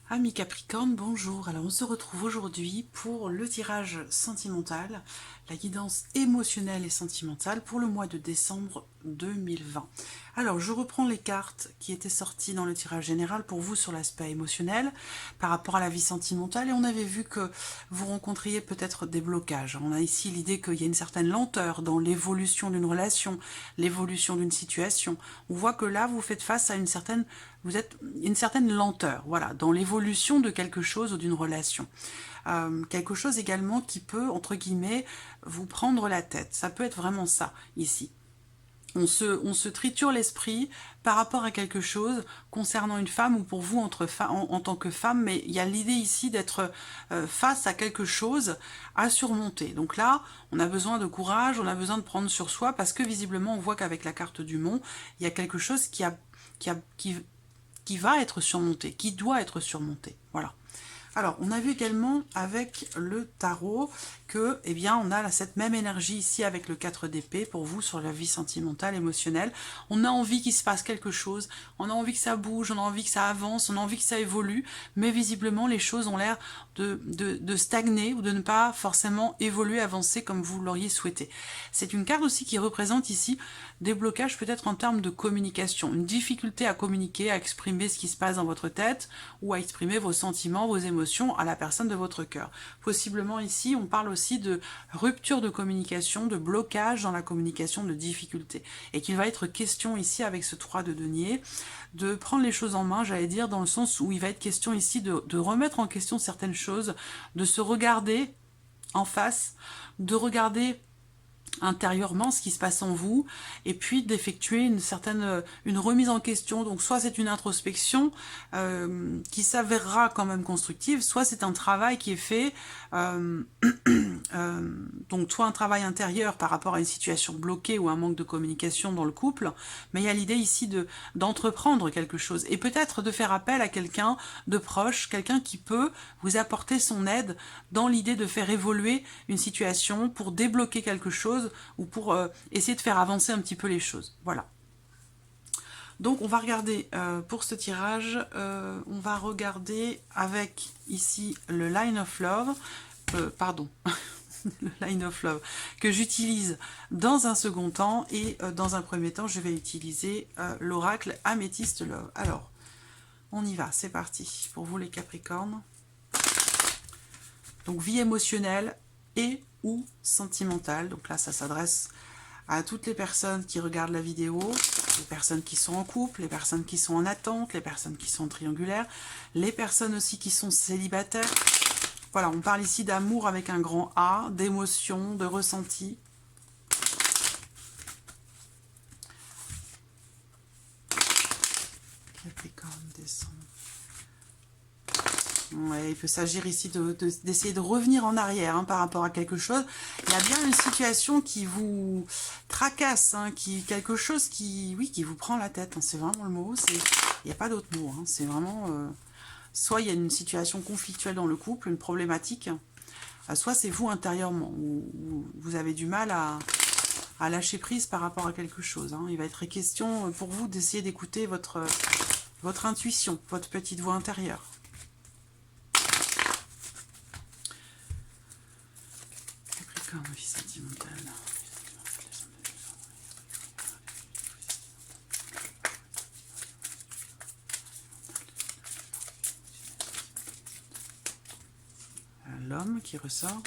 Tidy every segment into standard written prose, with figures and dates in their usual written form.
Amis Capricorne, bonjour. Alors on se retrouve aujourd'hui pour le tirage sentimental, la guidance émotionnelle et sentimentale pour le mois de décembre 2020. Alors je reprends les cartes qui étaient sorties dans le tirage général pour vous sur l'aspect émotionnel par rapport à la vie sentimentale et on avait vu que vous rencontriez peut-être des blocages. On a ici l'idée qu'il y a une certaine lenteur dans l'évolution d'une relation, l'évolution d'une situation. On voit que là vous faites face à une certaine lenteur, voilà, dans l'évolution de quelque chose ou d'une relation. Quelque chose également qui peut, entre guillemets, vous prendre la tête. Ça peut être vraiment ça, ici. On se triture l'esprit par rapport à quelque chose concernant une femme ou pour vous en tant que femme, mais il y a l'idée ici d'être face à quelque chose à surmonter. Donc là, on a besoin de courage, on a besoin de prendre sur soi parce que visiblement, on voit qu'avec la carte du Mont, il y a quelque chose qui va être surmonté, qui doit être surmonté. Voilà. Alors, on a vu également avec le tarot que, eh bien, on a cette même énergie ici avec le 4 d'épée pour vous sur la vie sentimentale, émotionnelle. On a envie qu'il se passe quelque chose, on a envie que ça bouge, on a envie que ça avance, on a envie que ça évolue, mais visiblement, les choses ont l'air de stagner ou de ne pas forcément évoluer, avancer comme vous l'auriez souhaité. C'est une carte aussi qui représente ici des blocages peut-être en termes de communication, une difficulté à communiquer, à exprimer ce qui se passe dans votre tête ou à exprimer vos sentiments, vos émotions à la personne de votre cœur. Possiblement ici, on parle aussi de rupture de communication, de blocage dans la communication, de difficulté. Et qu'il va être question ici avec ce 3 de denier de prendre les choses en main, j'allais dire, dans le sens où il va être question ici de remettre en question certaines choses, de se regarder en face, de regarder intérieurement ce qui se passe en vous et puis d'effectuer une remise en question. Donc soit c'est une introspection qui s'avérera quand même constructive, soit c'est un travail qui est fait donc soit un travail intérieur par rapport à une situation bloquée ou un manque de communication dans le couple, mais il y a l'idée ici d'entreprendre quelque chose et peut-être de faire appel à quelqu'un de proche, quelqu'un qui peut vous apporter son aide dans l'idée de faire évoluer une situation pour débloquer quelque chose ou pour essayer de faire avancer un petit peu les choses. Voilà. Donc on va regarder pour ce tirage, on va regarder avec ici le Line of Love, pardon, le Line of Love, que j'utilise dans un second temps et dans un premier temps je vais utiliser l'oracle Amethyst Love. Alors, on y va, c'est parti pour vous les Capricornes. Donc vie émotionnelle et ou sentimentale, donc là ça s'adresse à toutes les personnes qui regardent la vidéo, les personnes qui sont en couple, les personnes qui sont en attente, les personnes qui sont triangulaires, les personnes aussi qui sont célibataires. Voilà, on parle ici d'amour avec un grand A, d'émotion, de ressenti. Capricorne, descend. Ouais, il peut s'agir ici d'essayer de revenir en arrière par rapport à quelque chose. Il y a bien une situation qui vous tracasse, quelque chose qui vous prend la tête. C'est vraiment le mot. Il n'y a pas d'autre mot. C'est vraiment... soit il y a une situation conflictuelle dans le couple, une problématique, soit c'est vous intérieurement, où vous avez du mal à lâcher prise par rapport à quelque chose. Il va être question pour vous d'essayer d'écouter votre intuition, votre petite voix intérieure. Vie sentimentale. L'homme qui ressort.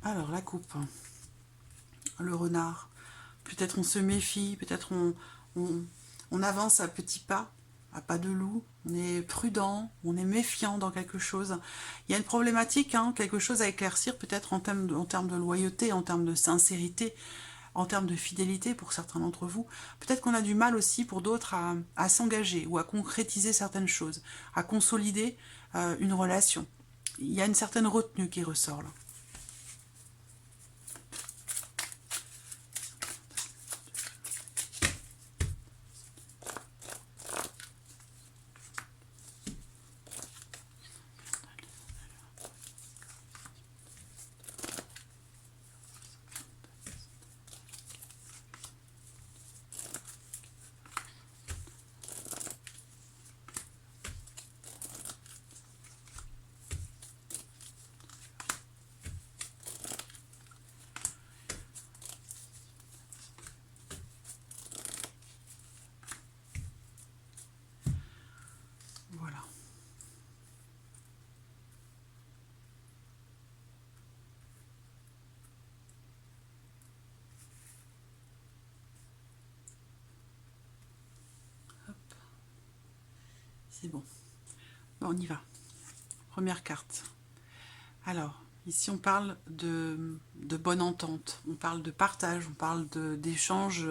Alors la coupe. Le renard. Peut-être on se méfie, peut-être on avance à petits pas, à pas de loup, on est prudent, on est méfiant dans quelque chose. Il y a une problématique, quelque chose à éclaircir peut-être en termes de loyauté, en termes de sincérité, en termes de fidélité pour certains d'entre vous. Peut-être qu'on a du mal aussi pour d'autres à s'engager ou à concrétiser certaines choses, à consolider une relation. Il y a une certaine retenue qui ressort là. c'est bon. Bon, on y va. Première carte. Alors, ici on parle de bonne entente, on parle de partage, on parle d'échange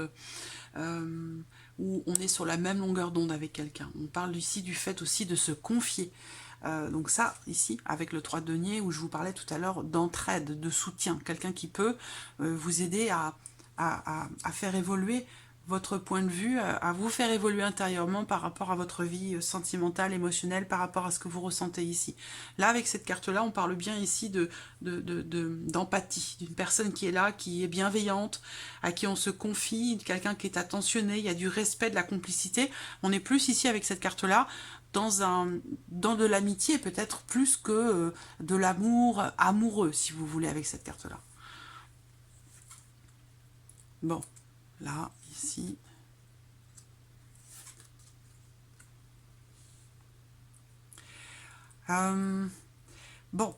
où on est sur la même longueur d'onde avec quelqu'un. On parle ici du fait aussi de se confier. Donc ça, ici, avec le 3 de denier, où je vous parlais tout à l'heure d'entraide, de soutien, quelqu'un qui peut vous aider à faire évoluer votre point de vue, à vous faire évoluer intérieurement par rapport à votre vie sentimentale, émotionnelle, par rapport à ce que vous ressentez ici. Là, avec cette carte-là, on parle bien ici d'empathie, d'une personne qui est là, qui est bienveillante, à qui on se confie, quelqu'un qui est attentionné, il y a du respect, de la complicité. On est plus ici avec cette carte-là dans de l'amitié, peut-être plus que de l'amour amoureux, si vous voulez, avec cette carte-là. Bon, là, ici. Bon,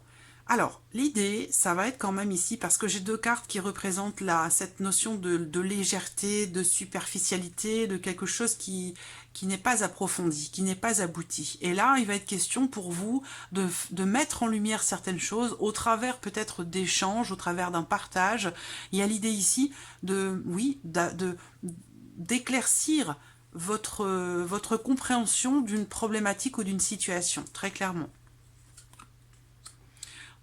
alors, l'idée, ça va être quand même ici, parce que j'ai deux cartes qui représentent cette notion de légèreté, de superficialité, de quelque chose qui n'est pas approfondi, qui n'est pas abouti. Et là, il va être question pour vous de mettre en lumière certaines choses au travers peut-être d'échanges, au travers d'un partage. Il y a l'idée ici d'éclaircir votre compréhension d'une problématique ou d'une situation, très clairement.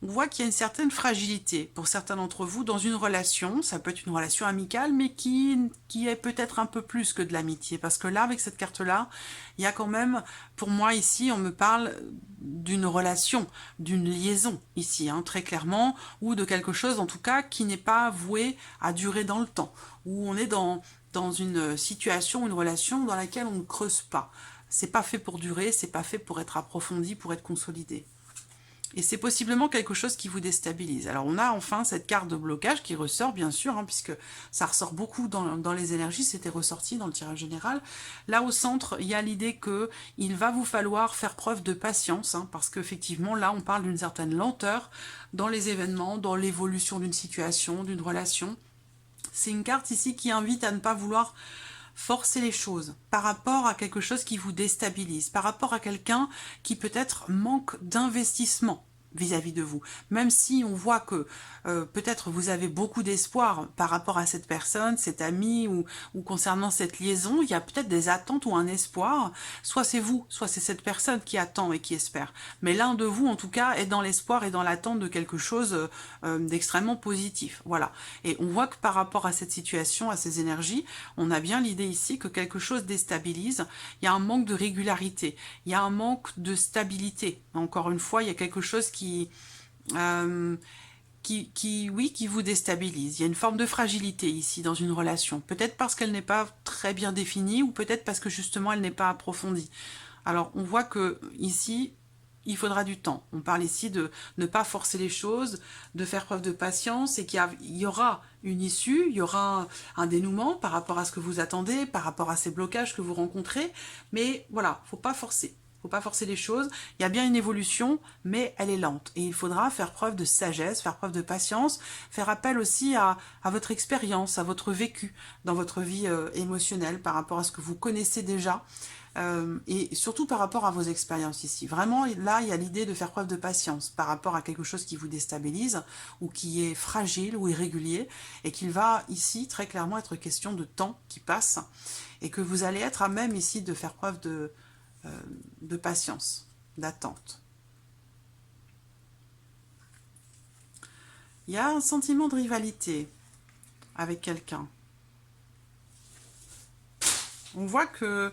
On voit qu'il y a une certaine fragilité pour certains d'entre vous dans une relation, ça peut être une relation amicale, mais qui est peut-être un peu plus que de l'amitié, parce que là, avec cette carte-là, il y a quand même, pour moi ici, on me parle d'une relation, d'une liaison ici, hein, très clairement, ou de quelque chose en tout cas qui n'est pas voué à durer dans le temps, où on est dans une situation, une relation dans laquelle on ne creuse pas. C'est pas fait pour durer, c'est pas fait pour être approfondi, pour être consolidé. Et c'est possiblement quelque chose qui vous déstabilise. Alors on a enfin cette carte de blocage qui ressort bien sûr, hein, puisque ça ressort beaucoup dans les énergies, c'était ressorti dans le tirage général. Là au centre, il y a l'idée qu'il va vous falloir faire preuve de patience, hein, parce qu'effectivement là on parle d'une certaine lenteur dans les événements, dans l'évolution d'une situation, d'une relation. C'est une carte ici qui invite à ne pas vouloir forcer les choses par rapport à quelque chose qui vous déstabilise, par rapport à quelqu'un qui peut-être manque d'investissement vis-à-vis de vous. Même si on voit que peut-être vous avez beaucoup d'espoir par rapport à cette personne, cet ami ou concernant cette liaison, il y a peut-être des attentes ou un espoir. Soit c'est vous, soit c'est cette personne qui attend et qui espère. Mais l'un de vous, en tout cas, est dans l'espoir et dans l'attente de quelque chose d'extrêmement positif. Voilà. Et on voit que par rapport à cette situation, à ces énergies, on a bien l'idée ici que quelque chose déstabilise. Il y a un manque de régularité. Il y a un manque de stabilité. Encore une fois, il y a quelque chose qui vous déstabilise. Il y a une forme de fragilité ici dans une relation. Peut-être parce qu'elle n'est pas très bien définie ou peut-être parce que justement elle n'est pas approfondie. Alors on voit que ici, il faudra du temps. On parle ici de ne pas forcer les choses, de faire preuve de patience et qu'il y aura une issue, il y aura un dénouement par rapport à ce que vous attendez, par rapport à ces blocages que vous rencontrez. Mais voilà, faut pas forcer. Faut pas forcer les choses, il y a bien une évolution, mais elle est lente. Et il faudra faire preuve de sagesse, faire preuve de patience, faire appel aussi à votre expérience, à votre vécu dans votre vie émotionnelle par rapport à ce que vous connaissez déjà, et surtout par rapport à vos expériences ici. Vraiment, là, il y a l'idée de faire preuve de patience par rapport à quelque chose qui vous déstabilise, ou qui est fragile ou irrégulier, et qu'il va ici très clairement être question de temps qui passe, et que vous allez être à même ici de faire preuve de patience, d'attente. Il y a un sentiment de rivalité avec quelqu'un. On voit que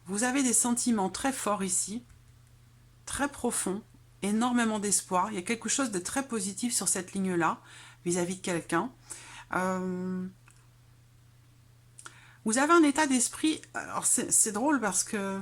vous avez des sentiments très forts ici, très profonds, énormément d'espoir. Il y a quelque chose de très positif sur cette ligne-là, vis-à-vis de quelqu'un. Vous avez un état d'esprit, alors c'est drôle parce que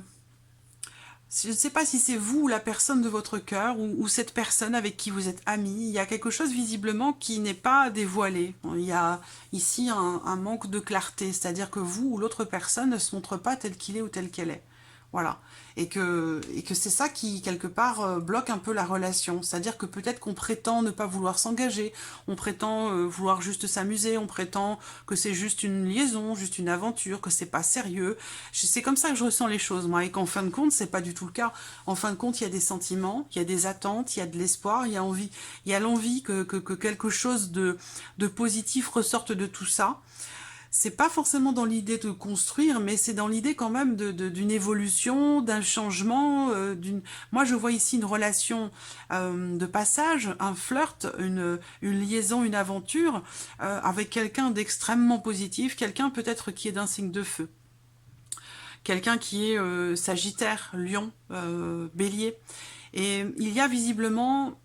je ne sais pas si c'est vous ou la personne de votre cœur ou cette personne avec qui vous êtes amis, il y a quelque chose visiblement qui n'est pas dévoilé. Il y a ici un manque de clarté, c'est-à-dire que vous ou l'autre personne ne se montre pas tel qu'il est ou tel qu'elle est. Voilà. Et que c'est ça qui, quelque part, bloque un peu la relation. C'est-à-dire que peut-être qu'on prétend ne pas vouloir s'engager, on prétend vouloir juste s'amuser, on prétend que c'est juste une liaison, juste une aventure, que c'est pas sérieux. C'est comme ça que je ressens les choses, moi, et qu'en fin de compte, c'est pas du tout le cas. En fin de compte, il y a des sentiments, il y a des attentes, il y a de l'espoir, il y a envie, il y a l'envie que quelque chose de positif ressorte de tout ça. C'est pas forcément dans l'idée de construire, mais c'est dans l'idée quand même d'une évolution, d'un changement. Moi, je vois ici une relation de passage, un flirt, une liaison, une aventure avec quelqu'un d'extrêmement positif, quelqu'un peut-être qui est d'un signe de feu, quelqu'un qui est Sagittaire, Lion, Bélier. Et il y a visiblement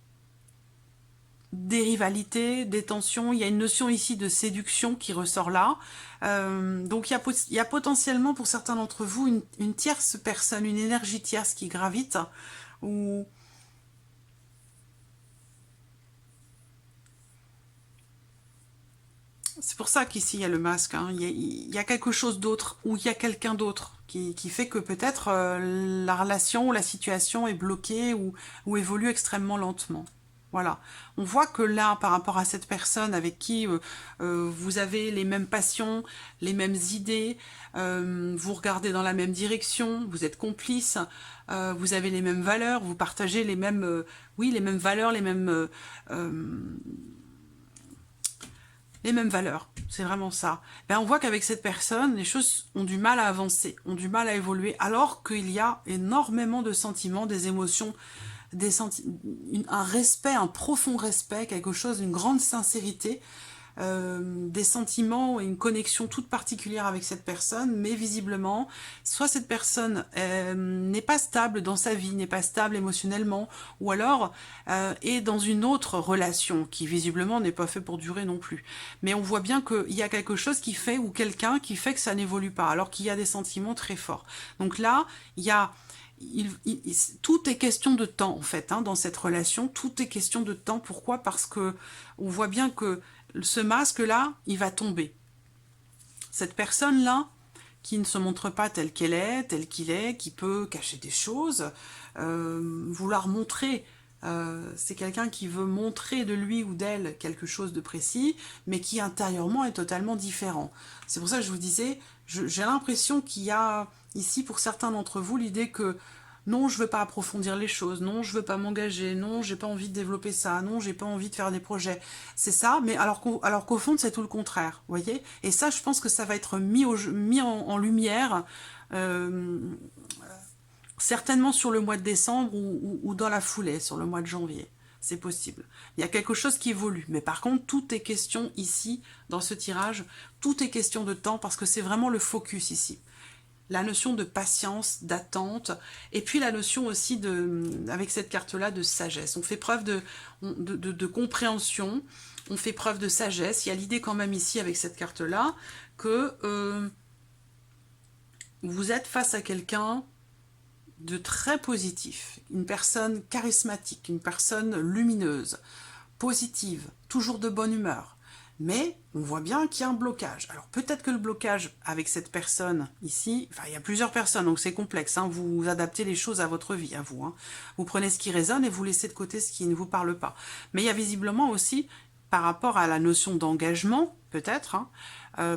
des rivalités, des tensions, il y a une notion ici de séduction qui ressort là. Donc il y a potentiellement pour certains d'entre vous une tierce personne, une énergie tierce qui gravite, ou c'est pour ça qu'ici il y a le masque, hein. Il y a quelque chose d'autre, ou il y a quelqu'un d'autre qui fait que peut-être la relation ou la situation est bloquée ou évolue extrêmement lentement. Voilà. On voit que là, par rapport à cette personne avec qui vous avez les mêmes passions, les mêmes idées, vous regardez dans la même direction, vous êtes complices, vous avez les mêmes valeurs, vous partagez les mêmes, oui, les mêmes valeurs, les mêmes valeurs, c'est vraiment ça. Ben, on voit qu'avec cette personne, les choses ont du mal à avancer, ont du mal à évoluer, alors qu'il y a énormément de sentiments, des émotions, un respect, un profond respect, quelque chose, une grande sincérité, des sentiments et une connexion toute particulière avec cette personne, mais visiblement, soit cette personne n'est pas stable dans sa vie, n'est pas stable émotionnellement, ou alors est dans une autre relation qui visiblement n'est pas fait pour durer non plus. Mais on voit bien qu'il y a quelque chose qui fait, ou quelqu'un qui fait que ça n'évolue pas, alors qu'il y a des sentiments très forts. Donc là, il y a tout est question de temps en fait, hein, dans cette relation, tout est question de temps. Pourquoi? Parce que on voit bien que ce masque-là, il va tomber. Cette personne-là, qui ne se montre pas telle qu'elle est, tel qu'il est, qui peut cacher des choses, vouloir montrer, c'est quelqu'un qui veut montrer de lui ou d'elle quelque chose de précis, mais qui intérieurement est totalement différent. C'est pour ça que je vous disais, j'ai l'impression qu'il y a ici pour certains d'entre vous l'idée que non, je veux pas approfondir les choses, non, je veux pas m'engager, non, j'ai pas envie de développer ça, non, j'ai pas envie de faire des projets. C'est ça, mais alors qu'au fond, c'est tout le contraire, vous voyez? Et ça, je pense que ça va être mis en lumière, euh, certainement sur le mois de décembre ou dans la foulée, sur le mois de janvier. C'est possible. Il y a quelque chose qui évolue. Mais par contre, tout est question ici, dans ce tirage, tout est question de temps, parce que c'est vraiment le focus ici. La notion de patience, d'attente, et puis la notion aussi, avec cette carte-là, de sagesse. On fait preuve de compréhension, on fait preuve de sagesse. Il y a l'idée quand même ici, avec cette carte-là, que vous êtes face à quelqu'un de très positif, une personne charismatique, une personne lumineuse, positive, toujours de bonne humeur. Mais on voit bien qu'il y a un blocage. Alors peut-être que le blocage avec cette personne ici, enfin il y a plusieurs personnes, donc c'est complexe, hein, vous adaptez les choses à votre vie, à vous. Hein. Vous prenez ce qui résonne et vous laissez de côté ce qui ne vous parle pas. Mais il y a visiblement aussi, par rapport à la notion d'engagement, peut-être, hein,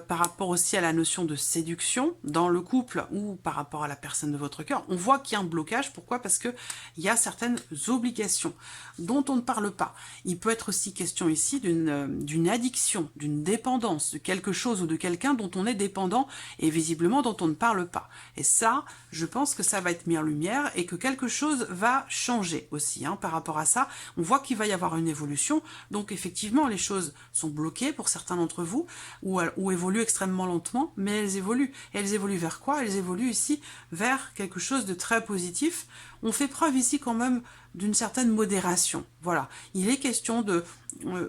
par rapport aussi à la notion de séduction dans le couple ou par rapport à la personne de votre cœur, on voit qu'il y a un blocage. Pourquoi? Parce qu'il y a certaines obligations dont on ne parle pas. Il peut être aussi question ici d'une addiction, d'une dépendance, de quelque chose ou de quelqu'un dont on est dépendant et visiblement dont on ne parle pas. Et ça, je pense que ça va être mis en lumière et que quelque chose va changer aussi, hein, par rapport à ça. On voit qu'il va y avoir une évolution, donc effectivement les choses sont bloquées pour certains d'entre vous, ou évoluent extrêmement lentement, mais elles évoluent. Et elles évoluent vers quoi? Elles évoluent ici vers quelque chose de très positif. On fait preuve ici quand même d'une certaine modération. Voilà. Il est question de...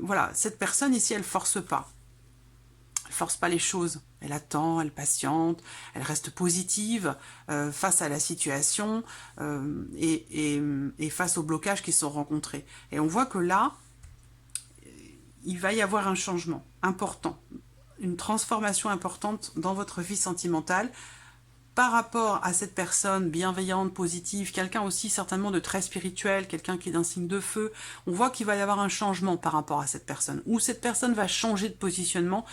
voilà, cette personne ici, elle force pas. Elle force pas les choses. Elle attend, elle patiente, elle reste positive face à la situation et face aux blocages qui sont rencontrés. Et on voit que là, il va y avoir un changement important, une transformation importante dans votre vie sentimentale, par rapport à cette personne bienveillante, positive, quelqu'un aussi certainement de très spirituel, quelqu'un qui est d'un signe de feu, on voit qu'il va y avoir un changement par rapport à cette personne, ou cette personne va changer de positionnement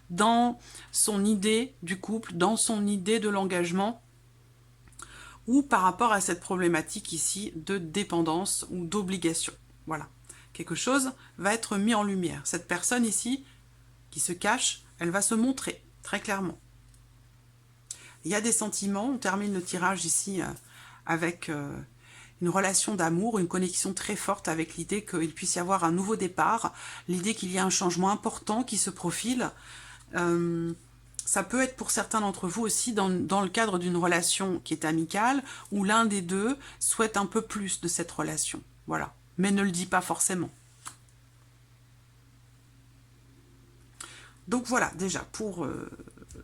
dans son idée du couple, dans son idée de l'engagement, ou par rapport à cette problématique ici de dépendance ou d'obligation. Voilà. Quelque chose va être mis en lumière. Cette personne ici, qui se cache, elle va se montrer, très clairement. Il y a des sentiments, on termine le tirage ici avec une relation d'amour, une connexion très forte avec l'idée qu'il puisse y avoir un nouveau départ, l'idée qu'il y a un changement important qui se profile. Ça peut être pour certains d'entre vous aussi dans le cadre d'une relation qui est amicale, où l'un des deux souhaite un peu plus de cette relation. Voilà. Mais ne le dit pas forcément. Donc voilà, déjà pour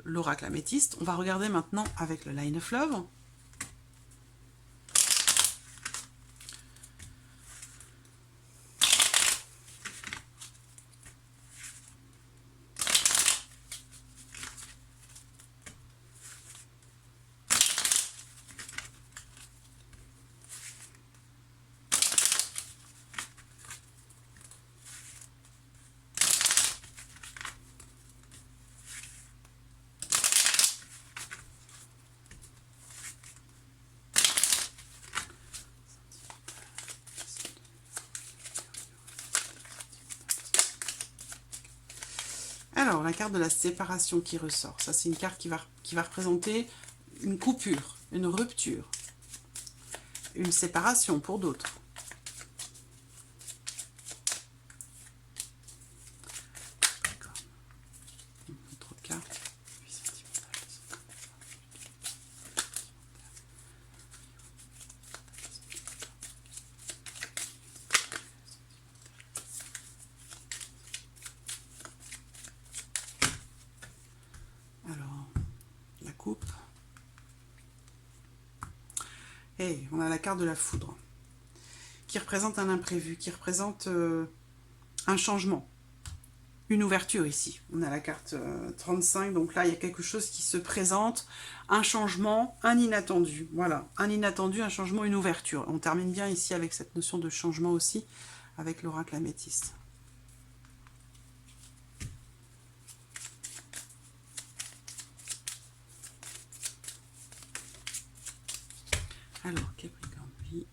l'oracle améthyste. On va regarder maintenant avec le Line of Love. Alors, la carte de la séparation qui ressort. Ça, c'est une carte qui va représenter une coupure, une rupture, une séparation pour d'autres. Autre carte. Coupe. Et on a la carte de la foudre qui représente un imprévu, qui représente un changement, une ouverture ici. On a la carte 35, donc là il y a quelque chose qui se présente, un changement, un inattendu. Voilà, un inattendu, un changement, une ouverture. On termine bien ici avec cette notion de changement aussi, avec l'oracle améthyste. Alors, Capricorne, oui.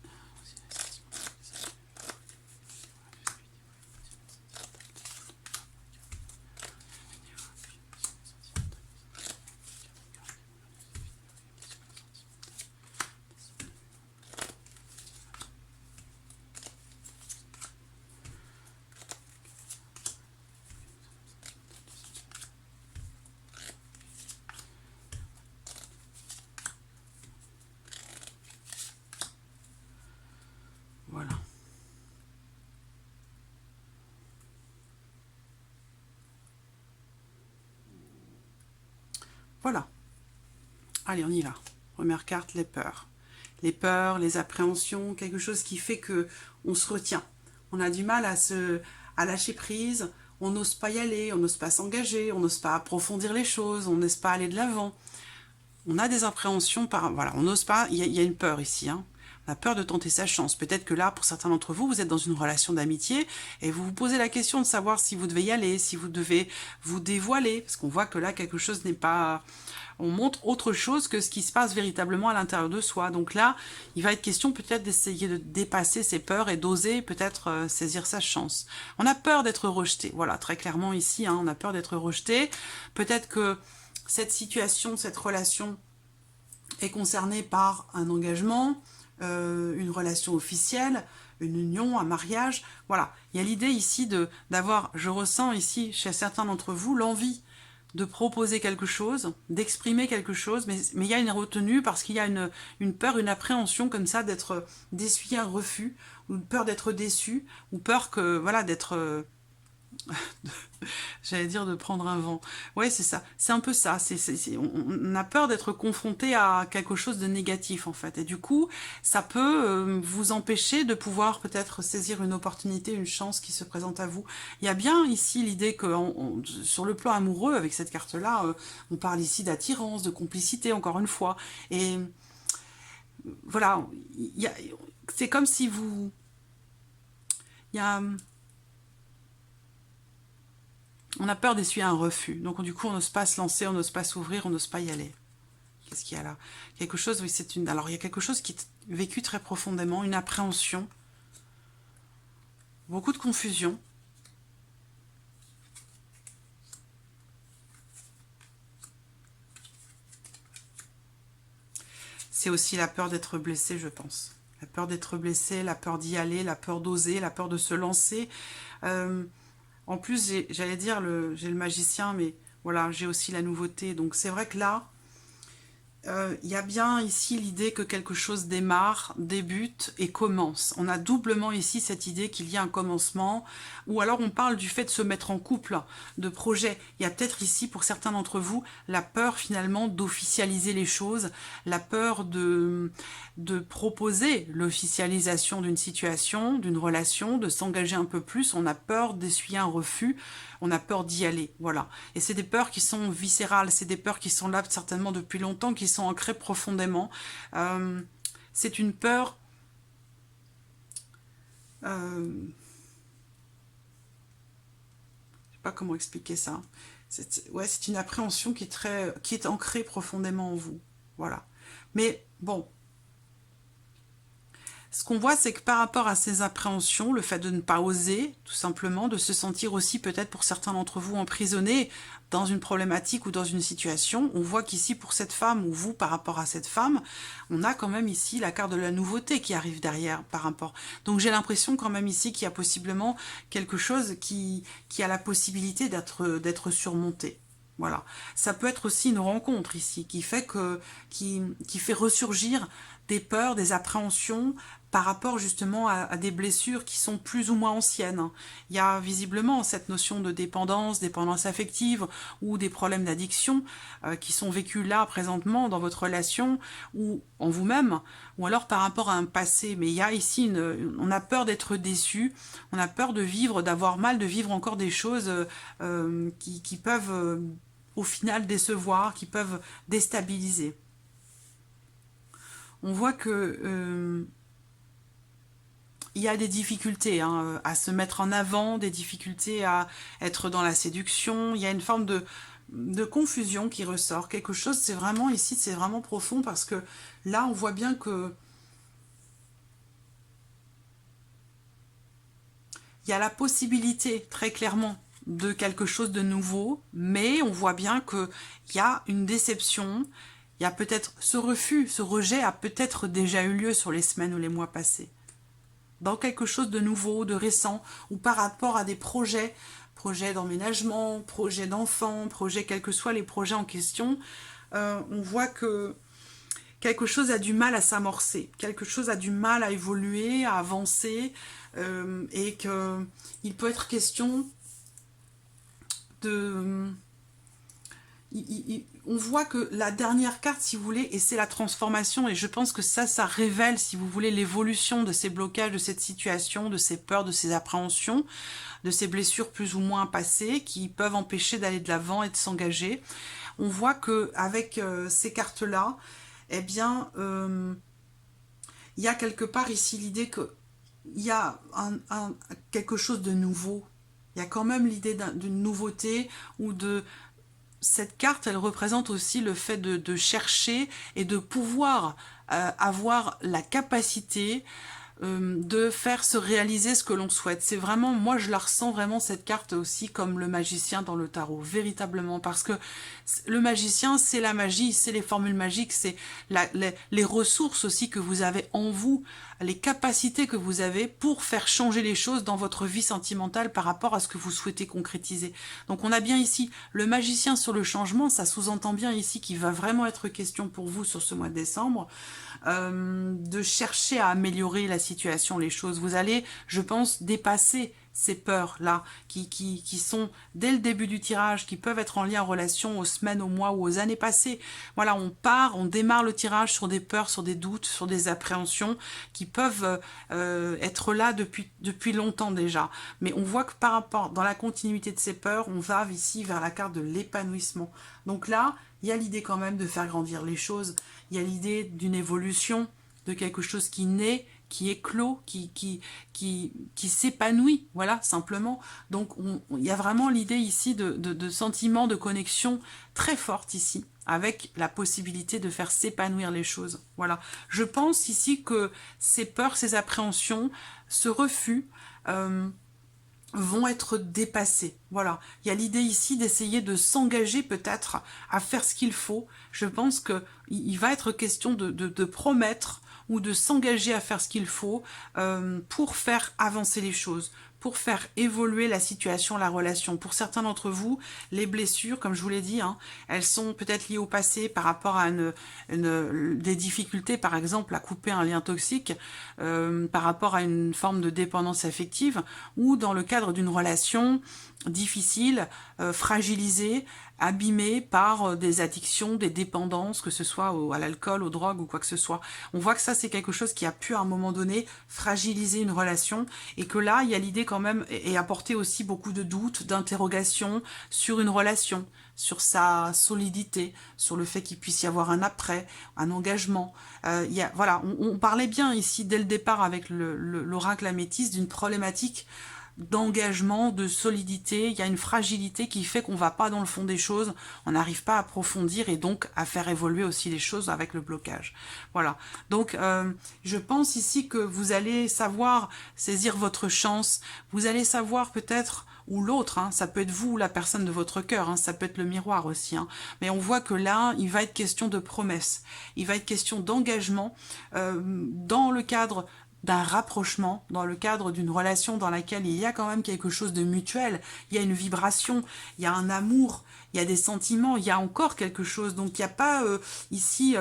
Voilà. Voilà. Allez, on y va. Première carte, les peurs. Les peurs, les appréhensions, quelque chose qui fait que on se retient. On a du mal à lâcher prise, on n'ose pas y aller, on n'ose pas s'engager, on n'ose pas approfondir les choses, on n'ose pas aller de l'avant. On a des appréhensions, voilà, on n'ose pas, il y a une peur ici, hein. On a peur de tenter sa chance. Peut-être que là, pour certains d'entre vous, vous êtes dans une relation d'amitié et vous vous posez la question de savoir si vous devez y aller, si vous devez vous dévoiler, parce qu'on voit que là, quelque chose n'est pas... On montre autre chose que ce qui se passe véritablement à l'intérieur de soi. Donc là, il va être question peut-être d'essayer de dépasser ses peurs et d'oser peut-être saisir sa chance. On a peur d'être rejeté. Voilà, très clairement ici, hein, on a peur d'être rejeté. Peut-être que cette situation, cette relation est concernée par un engagement, une relation officielle, une union, un mariage. Voilà, il y a l'idée ici d'avoir, je ressens ici chez certains d'entre vous, l'envie de proposer quelque chose, d'exprimer quelque chose, mais il y a une retenue parce qu'il y a une peur, une appréhension comme ça d'essuyer un refus, ou peur d'être déçu, ou peur que voilà d'être J'allais dire de prendre un vent. Ouais, c'est ça. C'est un peu ça. On a peur d'être confronté à quelque chose de négatif, en fait. Et du coup, ça peut vous empêcher de pouvoir peut-être saisir une opportunité, une chance qui se présente à vous. Il y a bien ici l'idée que sur le plan amoureux, avec cette carte-là, on parle ici d'attirance, de complicité, encore une fois. Et voilà, c'est comme si vous... Il y a... On a peur d'essuyer un refus. Donc du coup, on n'ose pas se lancer, on n'ose pas s'ouvrir, on n'ose pas y aller. Qu'est-ce qu'il y a là? Quelque chose, oui, c'est une... Alors, il y a quelque chose qui est vécu très profondément, une appréhension, beaucoup de confusion. C'est aussi la peur d'être blessé, je pense. La peur d'être blessé, la peur d'y aller, la peur d'oser, la peur de se lancer. En plus, j'allais dire, j'ai le magicien, mais voilà, j'ai aussi la nouveauté. Donc c'est vrai que là, il y a bien ici l'idée que quelque chose démarre, débute et commence. On a doublement ici cette idée qu'il y a un commencement, ou alors on parle du fait de se mettre en couple, de projet. Il y a peut-être ici, pour certains d'entre vous, la peur finalement d'officialiser les choses, la peur de proposer l'officialisation d'une situation, d'une relation, de s'engager un peu plus. On a peur d'essuyer un refus, on a peur d'y aller, voilà. Et c'est des peurs qui sont viscérales, c'est des peurs qui sont là certainement depuis longtemps, qui sont ancrées profondément. C'est une peur... je ne sais pas comment expliquer ça. Ouais, c'est une appréhension qui est ancrée profondément en vous, voilà. Mais bon... Ce qu'on voit, c'est que par rapport à ces appréhensions, le fait de ne pas oser, tout simplement, de se sentir aussi peut-être pour certains d'entre vous emprisonnés dans une problématique ou dans une situation, on voit qu'ici pour cette femme, ou vous par rapport à cette femme, on a quand même ici la carte de la nouveauté qui arrive derrière par rapport. Donc j'ai l'impression quand même ici qu'il y a possiblement quelque chose qui a la possibilité d'être surmonté. Voilà. Ça peut être aussi une rencontre ici qui fait ressurgir des peurs, des appréhensions par rapport justement à des blessures qui sont plus ou moins anciennes. Il y a visiblement cette notion de dépendance affective ou des problèmes d'addiction qui sont vécus là présentement dans votre relation ou en vous-même, ou alors par rapport à un passé. Mais il y a ici, on a peur d'être déçu, on a peur de vivre, d'avoir mal, de vivre encore des choses qui peuvent au final décevoir, qui peuvent déstabiliser. On voit que il y a des difficultés à se mettre en avant, des difficultés à être dans la séduction. Il y a une forme de confusion qui ressort. Quelque chose, c'est vraiment ici, c'est vraiment profond parce que là, on voit bien que il y a la possibilité, très clairement, de quelque chose de nouveau, mais on voit bien qu'il y a une déception, il y a peut-être ce refus, ce rejet a peut-être déjà eu lieu sur les semaines ou les mois passés. Dans quelque chose de nouveau, de récent, ou par rapport à des projets d'emménagement, projets d'enfants, quels que soient les projets en question, on voit que quelque chose a du mal à s'amorcer, quelque chose a du mal à évoluer, à avancer, et qu'il peut être question de... on voit que la dernière carte, si vous voulez, et c'est la transformation, et je pense que ça révèle, si vous voulez, l'évolution de ces blocages, de cette situation, de ces peurs, de ces appréhensions, de ces blessures plus ou moins passées, qui peuvent empêcher d'aller de l'avant et de s'engager. On voit qu'avec ces cartes-là, eh bien, il y a quelque part ici l'idée qu'il y a quelque chose de nouveau. Il y a quand même l'idée d'une nouveauté ou de... Cette carte, elle représente aussi le fait de chercher et de pouvoir avoir la capacité de faire se réaliser ce que l'on souhaite. C'est vraiment, moi je la ressens vraiment cette carte aussi comme le magicien dans le tarot, véritablement, parce que le magicien c'est la magie, c'est les formules magiques, c'est les ressources aussi que vous avez en vous, les capacités que vous avez pour faire changer les choses dans votre vie sentimentale par rapport à ce que vous souhaitez concrétiser. Donc on a bien ici le magicien sur le changement, ça sous-entend bien ici qu'il va vraiment être question pour vous sur ce mois de décembre, de chercher à améliorer la situation, les choses. Vous allez, je pense, dépasser ces peurs-là, qui sont dès le début du tirage, qui peuvent être en lien en relation aux semaines, aux mois ou aux années passées. Voilà, on démarre le tirage sur des peurs, sur des doutes, sur des appréhensions qui peuvent être là depuis longtemps déjà. Mais on voit que par rapport, dans la continuité de ces peurs, on va ici vers la carte de l'épanouissement. Donc là, il y a l'idée quand même de faire grandir les choses, il y a l'idée d'une évolution, de quelque chose qui naît, qui éclot, qui s'épanouit, voilà, simplement. Donc, il y a vraiment l'idée ici de sentiments de connexion très forte ici, avec la possibilité de faire s'épanouir les choses. Voilà. Je pense ici que ces peurs, ces appréhensions, ce refus, vont être dépassés. Voilà. Il y a l'idée ici d'essayer de s'engager peut-être à faire ce qu'il faut. Je pense qu'il va être question de promettre ou de s'engager à faire ce qu'il faut pour faire avancer les choses, pour faire évoluer la situation, la relation. Pour certains d'entre vous, les blessures, comme je vous l'ai dit, hein, elles sont peut-être liées au passé par rapport à des difficultés, par exemple, à couper un lien toxique, par rapport à une forme de dépendance affective, ou dans le cadre d'une relation difficile, fragilisée, abîmée par des addictions, des dépendances, que ce soit à l'alcool, aux drogues ou quoi que ce soit. On voit que ça, c'est quelque chose qui a pu, à un moment donné, fragiliser une relation, et que là, il y a l'idée quand même, et apporter aussi beaucoup de doutes, d'interrogations sur une relation, sur sa solidité, sur le fait qu'il puisse y avoir un après, un engagement. Voilà, on parlait bien ici, dès le départ, avec l'oracle améthyste, d'une problématique d'engagement, de solidité. Il y a une fragilité qui fait qu'on ne va pas dans le fond des choses, on n'arrive pas à approfondir et donc à faire évoluer aussi les choses avec le blocage. Voilà, donc je pense ici que vous allez savoir saisir votre chance, vous allez savoir peut-être, ou l'autre, hein, ça peut être vous ou la personne de votre cœur, hein, ça peut être le miroir aussi, hein, mais on voit que là, il va être question de promesse, il va être question d'engagement dans le cadre d'un rapprochement, dans le cadre d'une relation dans laquelle il y a quand même quelque chose de mutuel, il y a une vibration, il y a un amour, il y a des sentiments, il y a encore quelque chose. Donc il n'y a pas ici...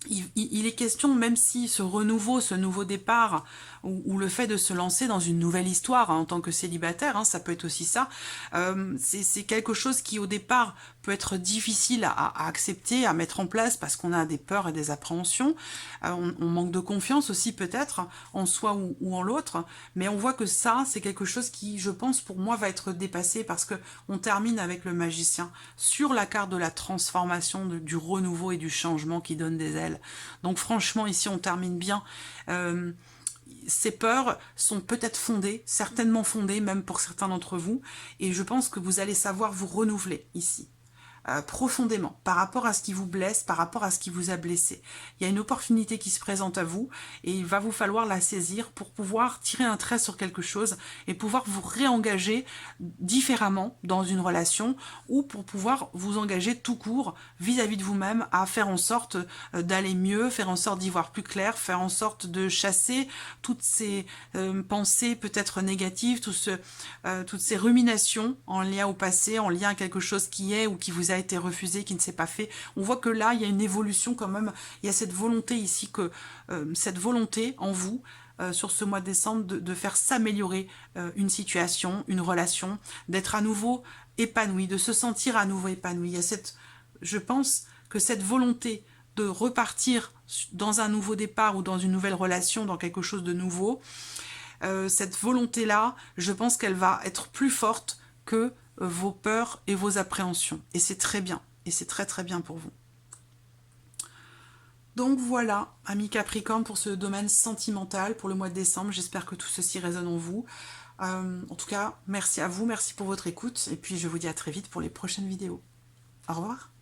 il est question, même si ce renouveau, ce nouveau départ, ou le fait de se lancer dans une nouvelle histoire hein, en tant que célibataire, hein, ça peut être aussi ça, c'est quelque chose qui au départ peut être difficile à accepter, à mettre en place parce qu'on a des peurs et des appréhensions, on manque de confiance aussi peut-être en soi ou en l'autre, mais on voit que ça c'est quelque chose qui, je pense, pour moi va être dépassé parce que on termine avec le magicien sur la carte de la transformation, du renouveau et du changement qui donne des ailes. Donc franchement ici on termine bien. Ces peurs sont peut-être fondées, certainement fondées même pour certains d'entre vous, et je pense que vous allez savoir vous renouveler ici. Profondément, par rapport à ce qui vous blesse, par rapport à ce qui vous a blessé. Il y a une opportunité qui se présente à vous et il va vous falloir la saisir pour pouvoir tirer un trait sur quelque chose et pouvoir vous réengager différemment dans une relation ou pour pouvoir vous engager tout court vis-à-vis de vous-même à faire en sorte d'aller mieux, faire en sorte d'y voir plus clair, faire en sorte de chasser toutes ces pensées peut-être négatives, toutes ces ruminations en lien au passé, en lien à quelque chose qui est ou qui vous a été refusé, qui ne s'est pas fait. On voit que là, il y a une évolution quand même, il y a cette volonté ici, cette volonté en vous, sur ce mois de décembre, de faire s'améliorer une situation, une relation, d'être à nouveau épanoui, de se sentir à nouveau épanoui. Il y a je pense que cette volonté de repartir dans un nouveau départ ou dans une nouvelle relation, dans quelque chose de nouveau, cette volonté-là, je pense qu'elle va être plus forte que vos peurs et vos appréhensions. Et c'est très bien. Et c'est très très bien pour vous. Donc voilà, amis Capricorne, pour ce domaine sentimental, pour le mois de décembre. J'espère que tout ceci résonne en vous. En tout cas, merci à vous, merci pour votre écoute. Et puis je vous dis à très vite pour les prochaines vidéos. Au revoir.